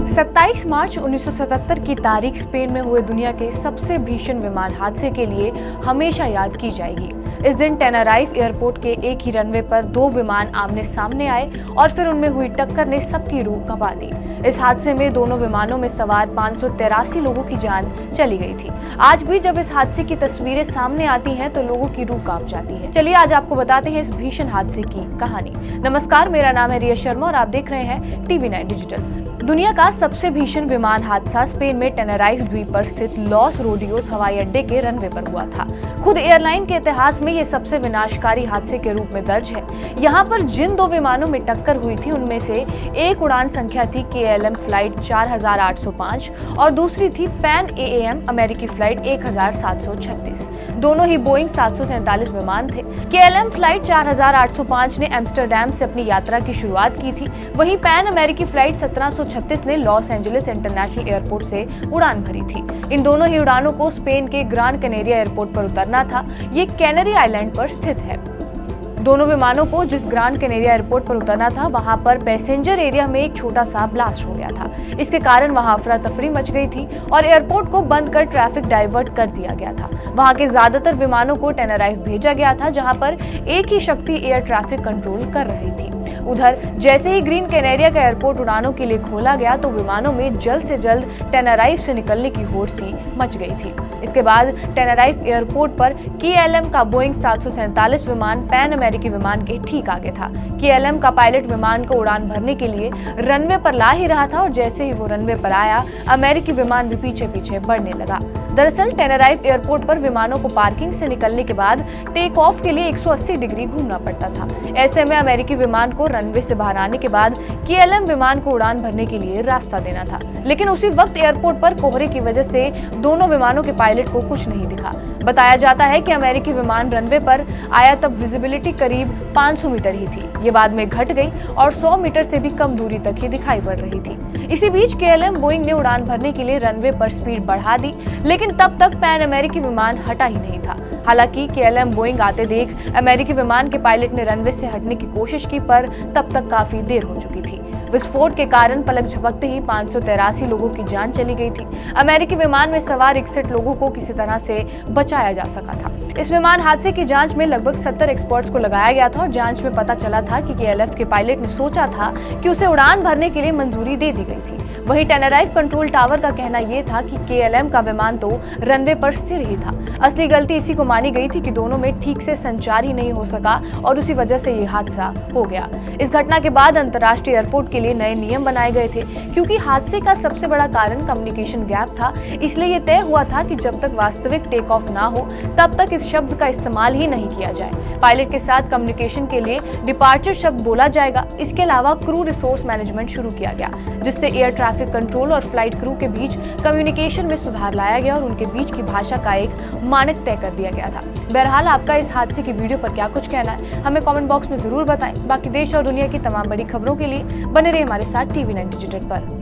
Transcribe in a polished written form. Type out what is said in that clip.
27 मार्च 1977 की तारीख स्पेन में हुए दुनिया के सबसे भीषण विमान हादसे के लिए हमेशा याद की जाएगी। इस दिन टेनराइफ एयरपोर्ट के एक ही रनवे पर दो विमान आमने सामने आए और फिर उनमें हुई टक्कर ने सबकी रूह कंपा दी। इस हादसे में दोनों विमानों में सवार 583 लोगों की जान चली गई थी। आज भी जब इस हादसे की तस्वीरें सामने आती हैं तो लोगों की रूह कांप जाती है। चलिए आज आपको बताते हैं इस भीषण हादसे की कहानी। नमस्कार, मेरा नाम है रिया शर्मा और आप देख रहे हैं TV9 डिजिटल। दुनिया का सबसे भीषण विमान हादसा स्पेन में टेनराइफ द्वीप पर स्थित लॉस रोडियोस हवाई अड्डे के रनवे पर हुआ था। खुद एयरलाइन के इतिहास में ये सबसे विनाशकारी हादसे के रूप में दर्ज है। यहाँ पर जिन दो विमानों में टक्कर हुई थी उनमें से एक उड़ान संख्या थी KLM फ्लाइट 4805 और दूसरी थी पैन AM अमेरिकी फ्लाइट 1736। दोनों ही बोइंग 747 विमान थे। KLM फ्लाइट 4805 ने एम्स्टर्डम से अपनी यात्रा की शुरुआत की थी, वहीं पैन अमेरिकी फ्लाइट 1736 ने लॉस एंजलिस इंटरनेशनल एयरपोर्ट से उड़ान भरी थी। इन दोनों ही उड़ानों को स्पेन के ग्रान कैनेरिया एयरपोर्ट पर उतरना था। ये कैनरी आइलैंड पर स्थित है। दोनों विमानों को जिस ग्रान कैनेरिया एयरपोर्ट पर उतरना था वहां पर पैसेंजर एरिया में एक छोटा सा ब्लास्ट हो गया था। इसके कारण वहां अफरा तफरी मच गई थी और एयरपोर्ट को बंद कर ट्रैफिक डाइवर्ट कर दिया गया था। वहां के ज्यादातर विमानों को टेनराइफ भेजा गया था, जहां पर एक ही शक्ति एयर ट्रैफिक कंट्रोल कर रही थी। उधर जैसे ही ग्रीन कैनेरिया का एयरपोर्ट उड़ानों के लिए खोला गया तो विमानों में जल्द से जल्द टेनराइफ से निकलने की होड़ सी मच गई थी। इसके बाद टेनराइफ एयरपोर्ट पर KLM का बोइंग 747 विमान पैन अमेरिकी विमान के ठीक आगे था। KLM का पायलट विमान को उड़ान भरने के लिए रनवे पर ला ही रहा था और जैसे ही वो रनवे पर आया अमेरिकी विमान भी पीछे पीछे बढ़ने लगा। दरअसल टेनराइफ एयरपोर्ट पर विमानों को पार्किंग से निकलने के बाद टेक ऑफ के लिए 180 डिग्री घूमना पड़ता था। ऐसे में अमेरिकी विमान को रनवे से बाहर आने के बाद KLM विमान को उड़ान भरने के लिए रास्ता देना था, लेकिन उसी वक्त एयरपोर्ट पर कोहरे की वजह से दोनों विमानों के पायलट को कुछ नहीं दिखा। बताया जाता है कि अमेरिकी विमान रनवे पर आया तब विजिबिलिटी करीब 500 मीटर ही थी। ये बाद में घट गई और 100 मीटर से भी कम दूरी तक ही दिखाई पड़ रही थी। इसी बीच KLM बोइंग ने उड़ान भरने के लिए रनवे पर स्पीड बढ़ा दी, लेकिन तब तक पैन अमेरिकी विमान हटा ही नहीं था। हालांकि KLM बोइंग आते देख अमेरिकी विमान के पायलट ने रनवे से हटने की कोशिश की, पर तब तक काफी देर हो चुकी थी। विस्फोट के कारण पलक झपकते ही 583 लोगों की जान चली गई थी। अमेरिकी विमान में सवार 61 लोगों को किसी तरह से बचाया जा सका था। इस विमान हादसे की जांच में लगभग 70 एक्सपर्ट्स को लगाया गया था और जांच में पता चला था कि KLM के पायलट ने सोचा था कि उसे उड़ान भरने के लिए मंजूरी दे दी गई थी। वहीं टेनराइफ कंट्रोल टावर का कहना यह था कि KLM का विमान तो रनवे पर स्थिर ही था। असली गलती इसी को मानी गई थी कि दोनों में ठीक से संचार ही नहीं हो सका और उसी वजह से ये हादसा हो गया। इस घटना के बाद अंतर्राष्ट्रीय एयरपोर्ट के लिए नए नियम बनाए गए थे। क्योंकि हादसे का सबसे बड़ा कारण कम्युनिकेशन गैप था, इसलिए ये तय हुआ था कि जब तक वास्तविक टेक ऑफ ना हो तब तक इस शब्द का इस्तेमाल ही नहीं किया जाए। पायलट के साथ कम्युनिकेशन के लिए डिपार्चर शब्द बोला जाएगा। इसके अलावा क्रू रिसोर्स मैनेजमेंट शुरू किया गया, जिससे एयर ट्रैफिक कंट्रोल और फ्लाइट क्रू के बीच कम्युनिकेशन में सुधार लाया गया और उनके बीच की भाषा का एक मानक तय कर दिया गया था। बहरहाल आपका इस हादसे की वीडियो पर क्या कुछ कहना है, हमें कमेंट बॉक्स में जरूर बताएं। बाकी देश और दुनिया की तमाम बड़ी खबरों के लिए बने रहिए हमारे साथ TV9 डिजिटल पर।